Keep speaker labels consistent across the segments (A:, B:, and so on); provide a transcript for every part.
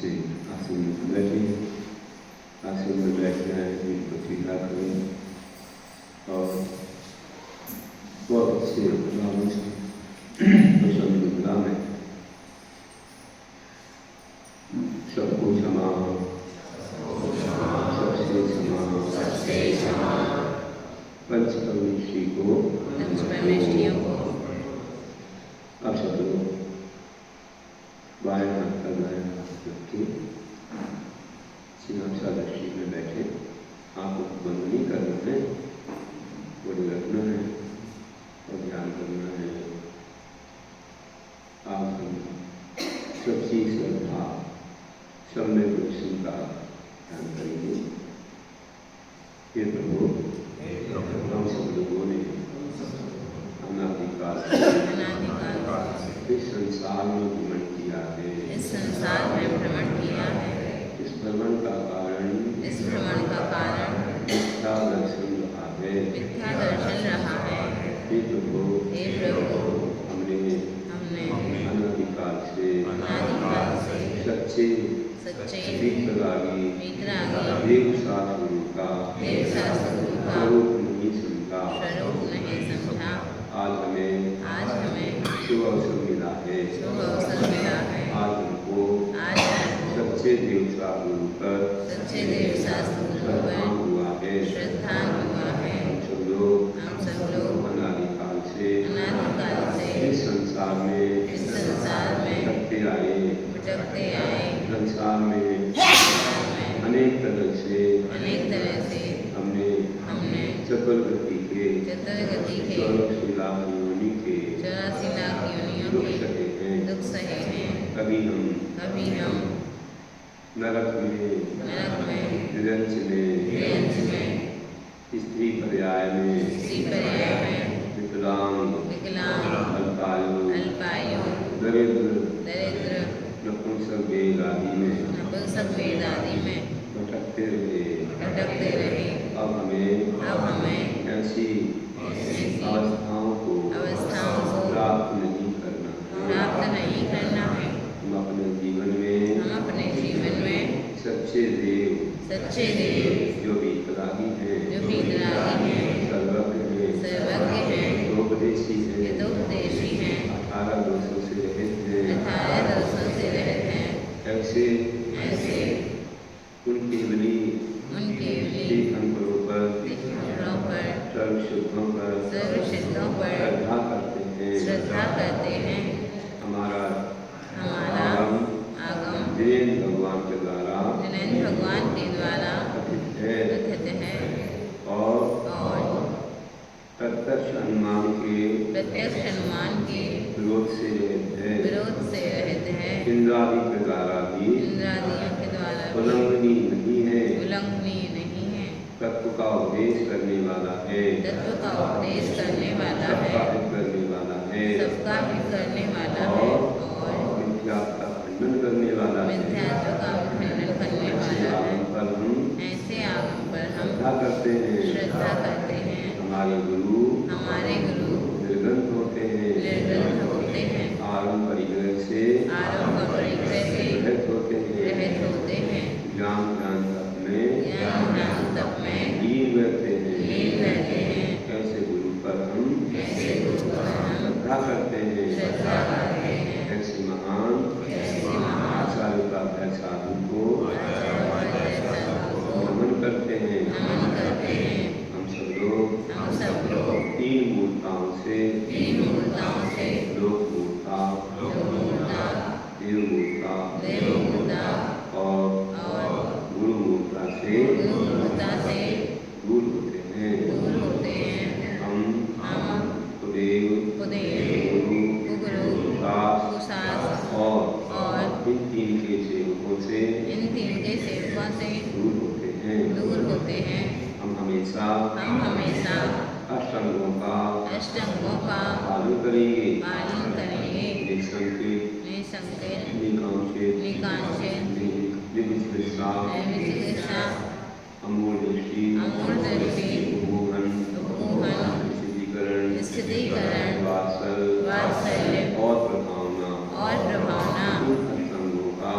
A: से आसन में बैठे, आसन में बैठना है तो सीधा करें और बहुत अच्छे पसंद मुद्रा में सबको क्षमा, सबसे क्षमा, पंच परमेश्वरी को अब सब लोग बाएं हाथ का दाएं हाथ रख के सिंहासनादर्शी में बैठे, आंखों को बंद नहीं करना है, बड़े रखना है और ध्यान करना है। आप हम सबसे श्रद्धा सब में दर्शन का ध्यान करेंगे। हे प्रभु, हम सब लोगों ने अनादिकाल इस संसार में भ्रमण किया है, इस भ्रमण का कारण मिथ्या दर्शन रहा है। हे प्रभु, हमने अनादिकाल से सच्चे वितरागी देव शास्त्रों का स्वरूप नहीं समझा। आज हमें शुभ अवसर मिला है। आज हमको सच्चे देव शास्त्रों पर श्रद्धा हुआ है। हम सब लोग अनादिकाल से इस संसार में भटकते आए। संसार में अनेक तरह से हमने चतुर गति के 84 लाख योनि के दुख सहे हैं। कभी हम नरक में, निरंच में, स्त्री पर्याय में, विकलांग, अल्पायु, दरिद्र, नपुंसक वेद आदि में भटकते रहे। अब हमें ऐसी अवस्थाओं को प्राप्त नहीं करना है। हम अपने जीवन में सच्चे देव जो वितरागी हैं, सर्वज्ञ हैं, हितोपदेशी हैं, 18 दोषों से रहित हैं। ऐसे उनकी बलि तीर्थंकरों पर सर्वशुद्धों पर श्रद्धा करते हैं। हमारा आगम जिनेन्द्र भगवान के द्वारा कथित है और प्रत्यक्ष अनुमान के विरोध से रहित है। इंद्रादि के द्वारा भी उल्लंघनीय नहीं है। तत्व का उपदेश करने वाला है, सबका हित करने वाला है और मिथ्या का खंडन करने वाला है। ऐसे आगम पर हम श्रद्धा करते हैं। हमारे गुरु निर्ग्रंथ होते हैं। आरंभ परिग्रह से रहित होते हैं। ज्ञान तप में लीन रहते हैं। ऐसे गुरु पर हम श्रद्धा करते हैं। ऐसे महान आचार्य का साधु को नमन करते हैं। हम सब लोग तीन मूर्ताओं से लोक मूर्ता, देव मूर्ता और गुरु मूर्ता से दूर होते हैं। हम कुदेव, गुरु, कुशास और इन तीन के सेवकों से दूर होते हैं। हम हमेशा अष्टांगों का पालन करेंगे। निसंकेत, निकांक्षित, निर्विचिकित्सा, अमूल्य दृष्टि, स्थितीकरण, वात्सल्य और प्रभावना इन अष्टांगों का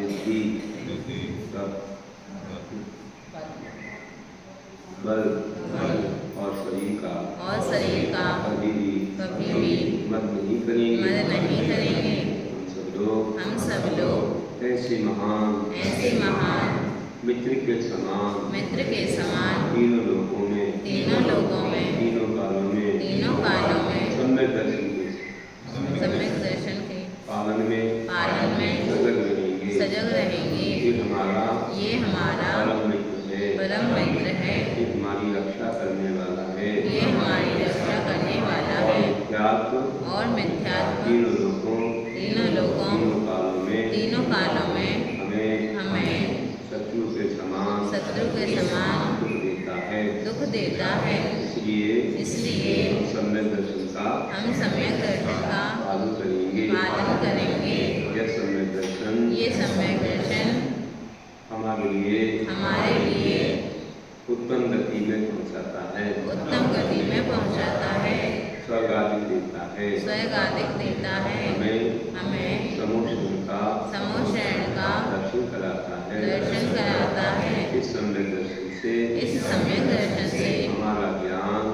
A: सिद्धि, तप, बल और शरीर का कभी भी मत नहीं करेंगे। हम सब लोग ऐसे महान मित्र के समान तीनों लोगों में तीनों कालों में सम्यक दर्शन के पालन में सजग रहेंगे। ये हमारा परम मित्र है। ये हमारी रक्षा करने वाला है। और मिथ्यात्व तीनों लोगों तीनों कालों में हमें शत्रु के समान दुख देता है। इसलिए हम सम्यक दर्शन का पालन करेंगे। ये सम्यक दर्शन हमारे लिए उत्तम गति में पहुंचाता है। स्वर्ग आदि देता है। हमें समूह शरण का दर्शन कराता है। इस सम्यक दर्शन से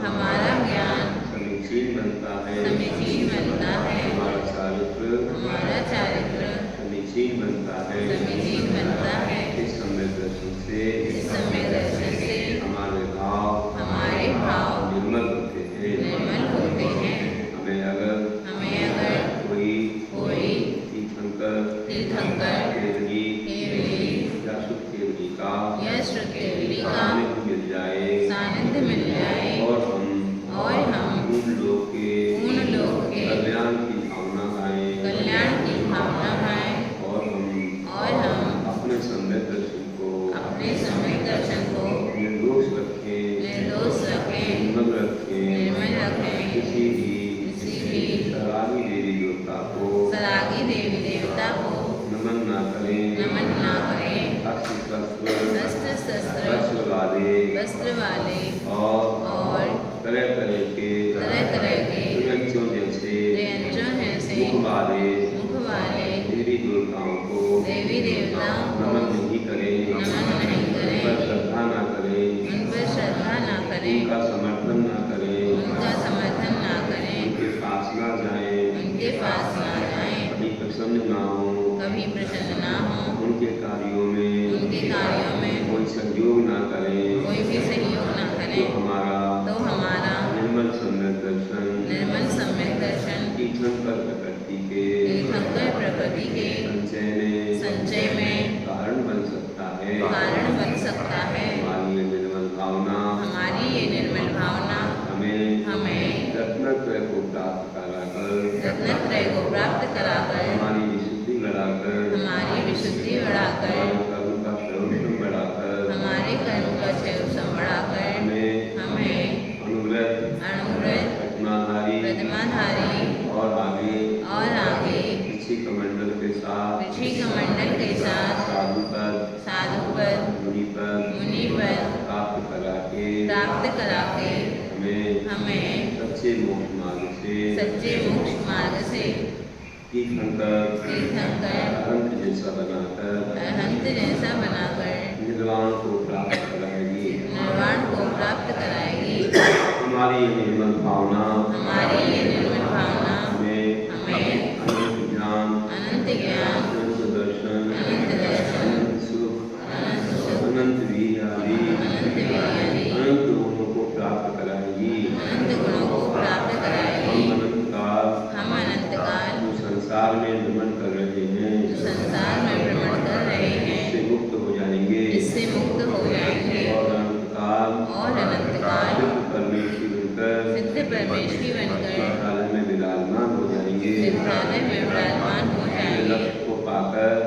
A: हमारा ज्ञान समीचीन बनता है। हमारा चारित्र समीचीन बनता है। इस सम्यक दर्शन से हमारे भाव निर्मल होते हैं। हमें अगर कोई तीर्थंकर केवली या शुद्ध केवली का सानिध्य मिल जाए और हम उन लोग के कल्याण की भावना गाएं और हम अपने सम्यक दर्शन को निर्दोष रखें, निर्मल रखें। किसी भी सरागी देवी देवता को नमन ना करें। वस्त्र वाले और तरह तरह के जैसे मुख वाले देवी देवताओं को नमन नहीं करें। उन पर श्रद्धा ना करें। उनका समर्थन ना करें। उनके पास ना जाएं। कभी प्रसन्न ना हो। उनके कार्यों में कोई सहयोग ना करें। तो हमारा निर्मल सम्यक दर्शन तीर्थंकर प्रकृति के संचय में कारण बन सकता है। हमारी ये निर्मल भावना हमें रत्नत्रय को प्राप्त कराकर हमारी विशुद्धि बढ़ाकर हमारे कर्म का क्षयोक्षम बढ़ाकर हमें अनुव्रत प्रतिमाधारी और आगे ऋषि कमंडल के साथ साधुपद मुनि पद प्राप्त करा के हमें सच्चे मोक्ष मार्ग से तीर्थंकर अरहंत जैसा बनाकर निर्वाण को प्राप्त कराएगी। हमारी ये निर्मल भावना हमें अनंत ज्ञान अनंत दर्शन अनंत सुख अनंत वीर आदि अनंत गुणों को प्राप्त कराएगी। हम अनंत काल जो संसार में भ्रमण कर रहे हैं इससे मुक्त हो जाएंगे। और अनंत काल सिद्ध परमेश्वरी बनकर विद्यालय में विराजमान हो जाएंगे।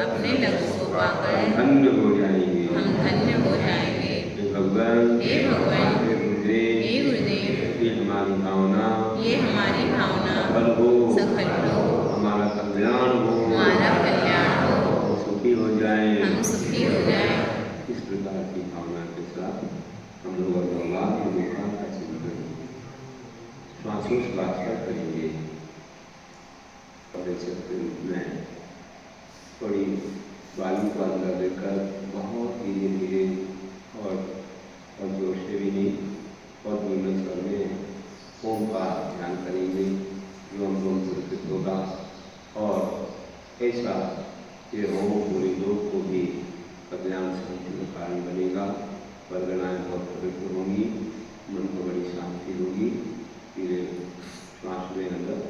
A: अपने लक्ष्य को पाकर हम धन्य हो जाएंगे। हे भगवान हे गुरुदेव ये हमारी भावना सफल हो। हमारा कल्याण हो। सुखी हो जाए। इस प्रकार की भावना के साथ हम लोग भगवान के मुखार का चिंतन श्वासोच्छ्वास का करेंगे। और इस रूप में थोड़ी वायु को अंदर लेकर बहुत धीरे धीरे और जोर से भी नहीं और धीमे स्वर में ओम का ध्यान करेंगे जो हम लोग पुरस्कृत होगा। और ऐसा ये ओम पूरे लोग को भी कल्याण शांति का कारण बनेगा। वरगणाएँ बहुत पवित्र होंगी, मन को बड़ी शांति होगी। धीरे श्वास में अंदर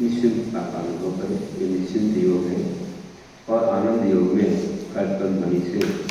A: निश्चिंतता का अनुभव करें। ये निश्चिंत योग है और आनंद योग में कीर्तन ध्वनि से